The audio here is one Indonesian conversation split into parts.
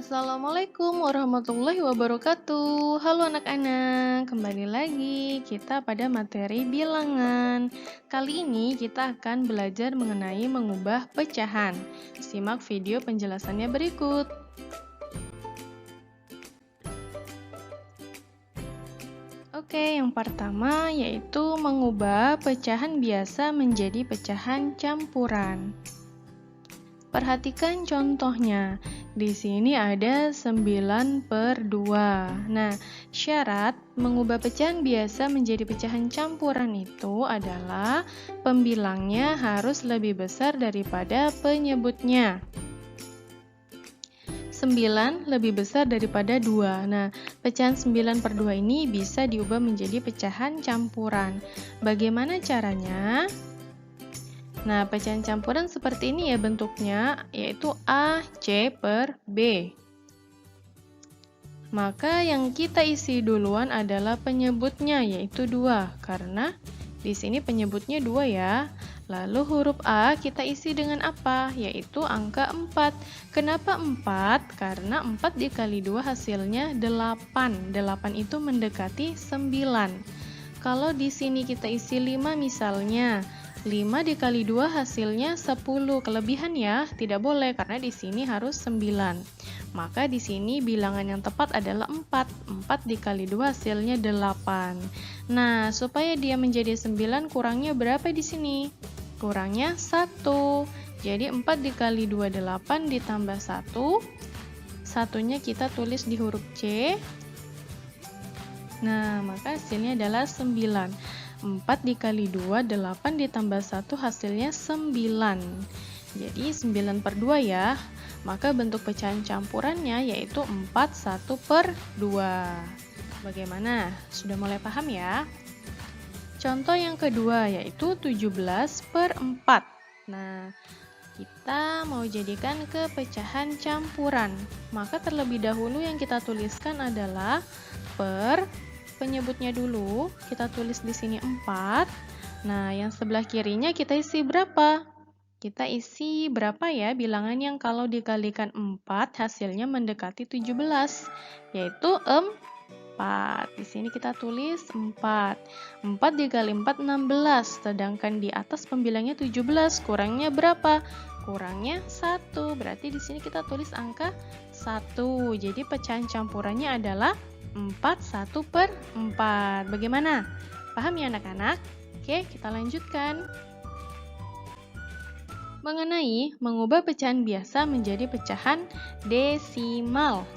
Assalamualaikum warahmatullahi wabarakatuh. Halo anak-anak, kembali lagi kita pada materi bilangan. Kali ini kita akan belajar mengenai mengubah pecahan. Simak video penjelasannya berikut. Oke, yang pertama yaitu mengubah pecahan biasa menjadi pecahan campuran. Perhatikan contohnya. Di sini ada 9/2. Nah, syarat mengubah pecahan biasa menjadi pecahan campuran itu adalah pembilangnya harus lebih besar daripada penyebutnya. 9 lebih besar daripada 2. Nah, pecahan 9/2 ini bisa diubah menjadi pecahan campuran. Bagaimana caranya? Nah, pecahan campuran seperti ini ya bentuknya, yaitu A, C per B. Maka yang kita isi duluan adalah penyebutnya, yaitu 2, karena di sini penyebutnya 2 ya. Lalu huruf A kita isi dengan apa? Yaitu angka 4. Kenapa 4? Karena 4 dikali 2 hasilnya 8. 8 itu mendekati 9. Kalau di sini kita isi 5 misalnya, 5 dikali 2 hasilnya 10. Kelebihan ya, tidak boleh karena di sini harus 9. Maka di sini bilangan yang tepat adalah 4. 4 dikali 2 hasilnya 8. Nah, supaya dia menjadi 9 kurangnya berapa di sini? Kurangnya 1. Jadi 4 dikali 2 8 ditambah 1. Satunya kita tulis di huruf C. Nah, maka hasilnya adalah 9. 4 dikali 2, 8 ditambah 1 hasilnya 9. Jadi 9/2 ya. Maka bentuk pecahan campurannya yaitu 4 1/2. Bagaimana? Sudah mulai paham ya? Contoh yang kedua yaitu 17/4. Nah, kita mau jadikan ke pecahan campuran. Maka terlebih dahulu yang kita tuliskan adalah per penyebutnya dulu, kita tulis di sini 4. Nah, yang sebelah kirinya kita isi berapa? Kita isi berapa ya bilangan yang kalau dikalikan 4 hasilnya mendekati 17, yaitu 4. Di sini kita tulis 4. 4 dikali 4 16, sedangkan di atas pembilangnya 17, kurangnya berapa? Kurangnya 1. Berarti di sini kita tulis angka 1. Jadi pecahan campurannya adalah 4 1/4. Bagaimana? Paham ya anak-anak? Oke, kita lanjutkan. Mengenai mengubah pecahan biasa menjadi pecahan desimal.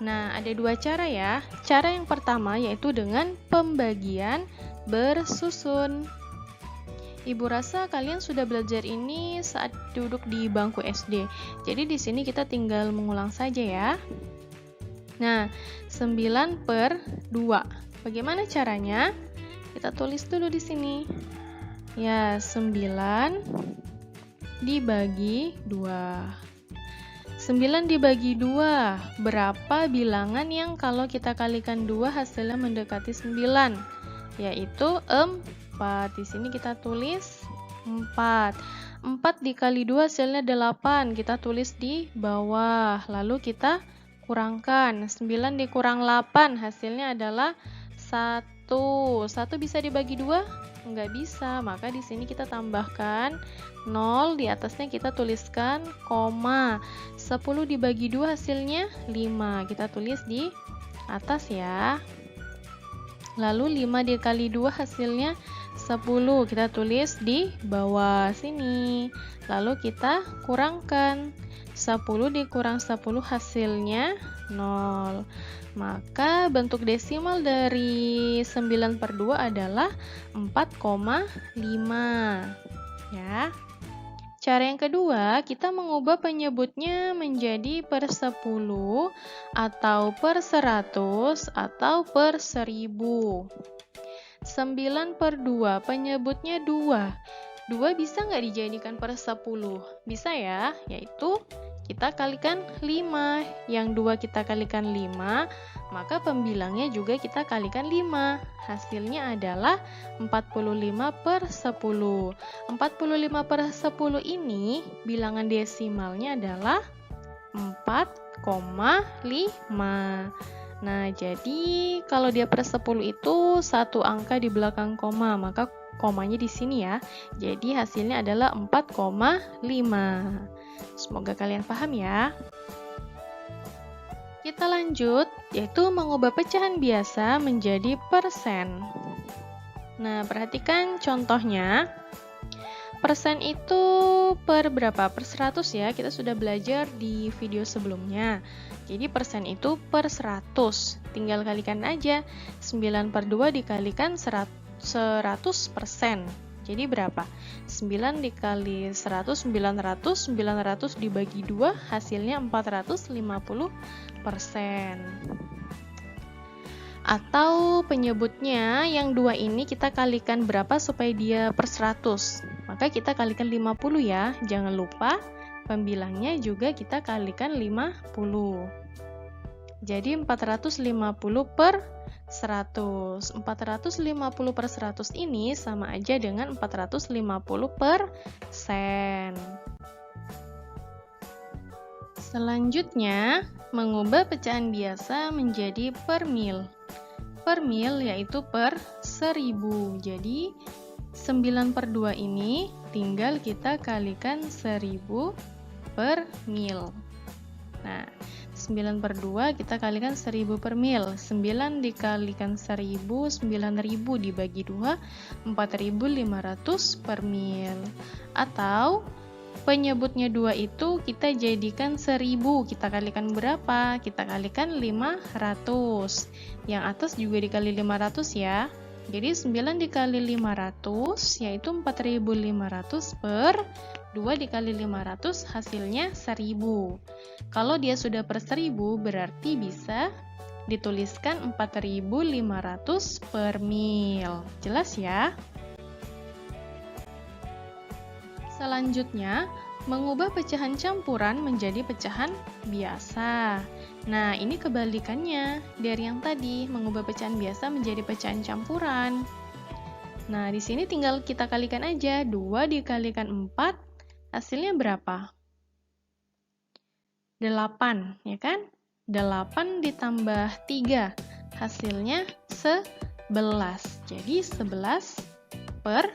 Nah, ada dua cara ya. Cara yang pertama yaitu dengan pembagian bersusun. Ibu rasa kalian sudah belajar ini saat duduk di bangku SD. Jadi di sini kita tinggal mengulang saja ya. Nah, 9/2. Bagaimana caranya? Kita tulis dulu di sini. Ya, 9 dibagi 2. 9 dibagi 2. Berapa bilangan yang kalau kita kalikan 2 hasilnya mendekati 9? Yaitu 4. Di sini kita tulis 4. 4 dikali 2 hasilnya 8. Kita tulis di bawah. Lalu kita kurangkan. 9 dikurang 8 hasilnya adalah 1. 1 bisa dibagi 2? Enggak bisa, maka di sini kita tambahkan 0, di atasnya kita tuliskan koma. 10 dibagi 2 hasilnya 5. Kita tulis di atas ya. Lalu 5 dikali 2 hasilnya 10. Kita tulis di bawah sini. Lalu kita kurangkan. 10 dikurang 10 hasilnya 0. Maka bentuk desimal dari 9/2 adalah 4,5. Ya. Cara yang kedua, kita mengubah penyebutnya menjadi per 10 atau per 100 atau per 1000. 9/2, penyebutnya 2. 2 bisa nggak dijadikan per 10? Bisa ya, yaitu kita kalikan 5. Yang 2 kita kalikan 5, maka pembilangnya juga kita kalikan 5. Hasilnya adalah 45/10. 45/10 ini bilangan desimalnya adalah 4,5. Nah, jadi kalau dia per 10 itu satu angka di belakang koma, maka komanya di sini ya. Jadi hasilnya adalah 4,5. Semoga kalian paham ya. Kita lanjut, yaitu mengubah pecahan biasa menjadi persen. Nah, perhatikan contohnya. Persen itu per berapa? Per 100 ya, kita sudah belajar di video sebelumnya. Jadi persen itu per 100, tinggal kalikan aja. 9 per 2 dikalikan 100%. Jadi berapa? 9 dikali 100, 900, 900 dibagi 2, hasilnya 450%. Atau penyebutnya yang 2 ini kita kalikan berapa supaya dia per 100? Maka kita kalikan 50 ya, jangan lupa pembilangnya juga kita kalikan 50. Jadi 450 per 100. 450 per 100 ini sama aja dengan 450%. Selanjutnya, mengubah pecahan biasa menjadi per mil. Per mil yaitu per 1000. Jadi 9 per 2 ini tinggal kita kalikan 1000 per mil. Nah, 9 per 2 kita kalikan 1000 per mil. 9 dikalikan 1000, 9000 dibagi 2, 4500 per mil. Atau penyebutnya 2 itu kita jadikan 1000, kita kalikan berapa? Kita kalikan 500. Yang atas juga dikali 500 ya. Jadi 9 dikali 500 yaitu 4500 per 2 dikali 500 hasilnya 1000. Kalau dia sudah per 1000 berarti bisa dituliskan 4500 per mil. Jelas ya? Selanjutnya, mengubah pecahan campuran menjadi pecahan biasa. Nah, ini kebalikannya dari yang tadi, mengubah pecahan biasa menjadi pecahan campuran. Nah, di sini tinggal kita kalikan aja, 2 dikalikan 4, hasilnya berapa? 8, ya kan? 8 ditambah 3, hasilnya 11. Jadi 11 per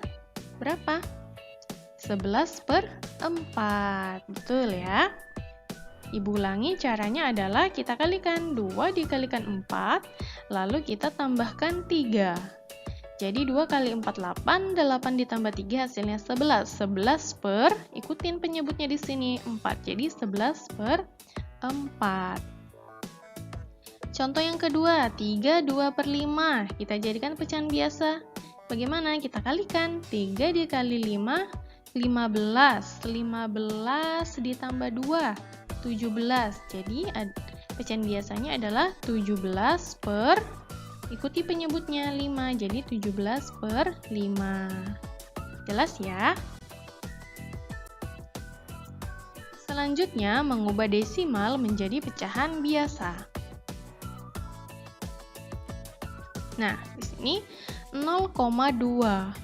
berapa? 11 per 4, betul ya? Ibu ulangi, caranya adalah kita kalikan 2 dikalikan 4, lalu kita tambahkan 3. Jadi 2 kali 4, 8, 8 ditambah 3 hasilnya 11. 11 per, ikutin penyebutnya di sini, 4. Jadi 11 per 4. Contoh yang kedua, 3, 2 per 5. Kita jadikan pecahan biasa. Bagaimana? Kita kalikan. 3 dikali 5, 15. 15 ditambah 2, 17. Jadi pecahan biasanya adalah 17 per, ikuti penyebutnya 5. Jadi 17 per 5. Jelas ya? Selanjutnya, mengubah desimal menjadi pecahan biasa. Nah, di sini 0,2.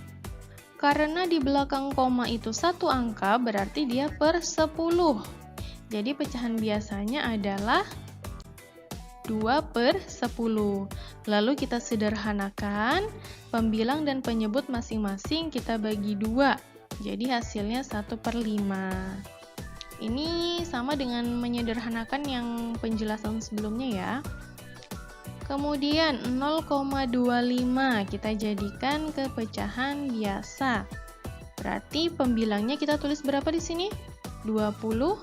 Karena di belakang koma itu satu angka, berarti dia per 10. Jadi pecahan biasanya adalah 2 per 10. Lalu kita sederhanakan, pembilang dan penyebut masing-masing kita bagi 2. Jadi hasilnya 1 per 5. Ini sama dengan menyederhanakan yang penjelasan sebelumnya ya. Kemudian 0,25 kita jadikan ke pecahan biasa. Berarti pembilangnya kita tulis berapa di sini? 25.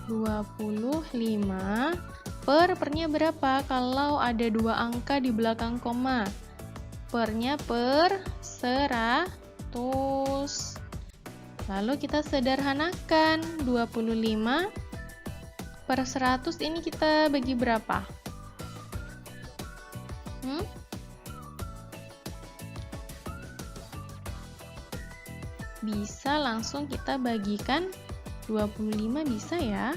25 pernya berapa? Kalau ada 2 angka di belakang koma. Pernya per 100. Lalu kita sederhanakan 25 per 100 ini kita bagi berapa? Bisa langsung kita bagikan 25, bisa ya?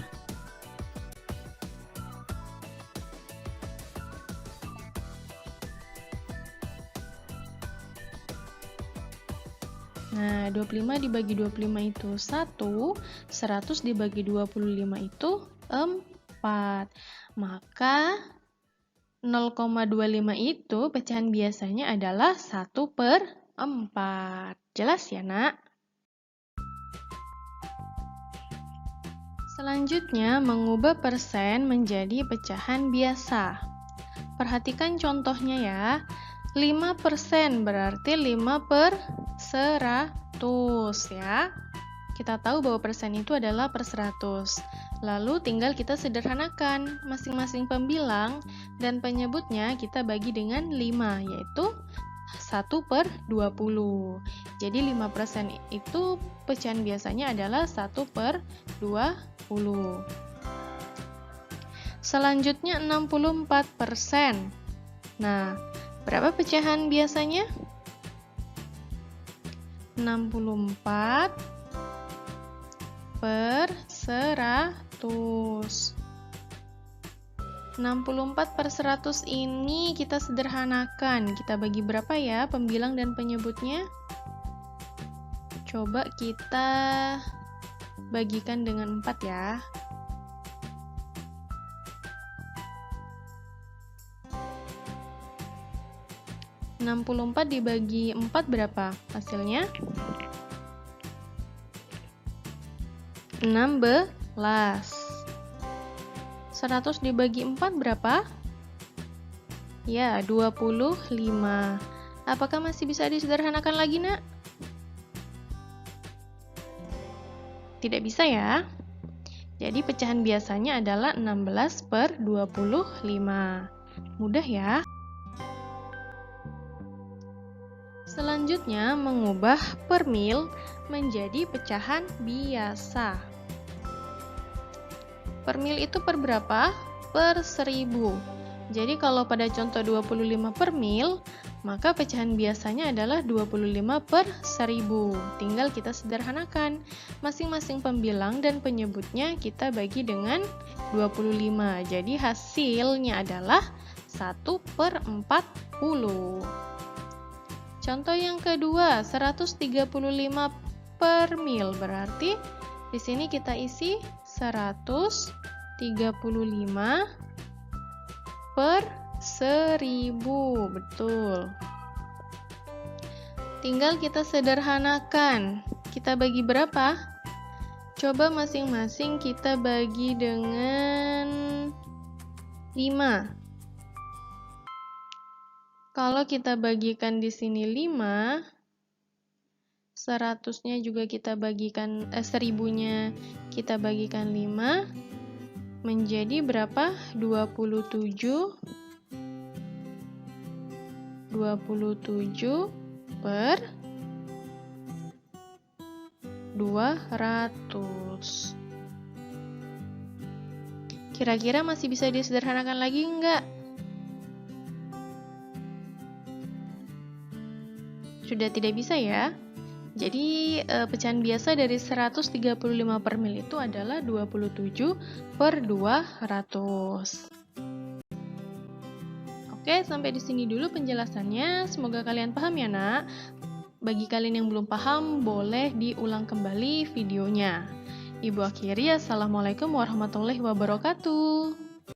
Nah, 25 dibagi 25 itu 1, 100 dibagi 25 itu 4. Maka 0,25 itu pecahan biasanya adalah 1/4. Jelas ya, Nak? Selanjutnya, mengubah persen menjadi pecahan biasa. Perhatikan contohnya ya. 5% berarti 5/100 ya. Kita tahu bahwa persen itu adalah per 100. Lalu tinggal kita sederhanakan. Masing-masing pembilang dan penyebutnya kita bagi dengan 5, yaitu 1/20. Jadi 5% itu pecahan biasanya adalah 1/20. Selanjutnya 64%. Nah, berapa pecahan biasanya? 64 per 100. 64 per 100 ini kita sederhanakan. Kita bagi berapa ya pembilang dan penyebutnya? Coba kita bagikan dengan 4 ya. 64 dibagi 4 berapa hasilnya? 16. 100 dibagi 4 berapa? Ya, 25. Apakah masih bisa disederhanakan lagi, Nak? Tidak bisa ya. Jadi pecahan biasanya adalah 16/25. Mudah ya. Selanjutnya, mengubah per mil menjadi pecahan biasa. Per mil itu per berapa? Per 1000. Jadi kalau pada contoh 25 per mil, maka pecahan biasanya adalah 25 per 1000. Tinggal kita sederhanakan. Masing-masing pembilang dan penyebutnya kita bagi dengan 25. Jadi hasilnya adalah 1/40. Contoh yang kedua, 135 per mil. Berarti di sini kita isi 135 per 1000. Betul. Tinggal kita sederhanakan. Kita bagi berapa? Coba masing-masing kita bagi dengan 5. Kalau kita bagikan di sini 5, 100-nya juga kita bagikan, 1000-nya kita bagikan 5, menjadi berapa? 27 per 200. Kira-kira masih bisa disederhanakan lagi enggak? Sudah tidak bisa ya. Jadi pecahan biasa dari 135 per mil itu adalah 27 per 200. Oke, sampai di sini dulu penjelasannya. Semoga kalian paham ya, Nak. Bagi kalian yang belum paham, boleh diulang kembali videonya. Ibu akhiri, Assalamualaikum warahmatullahi wabarakatuh.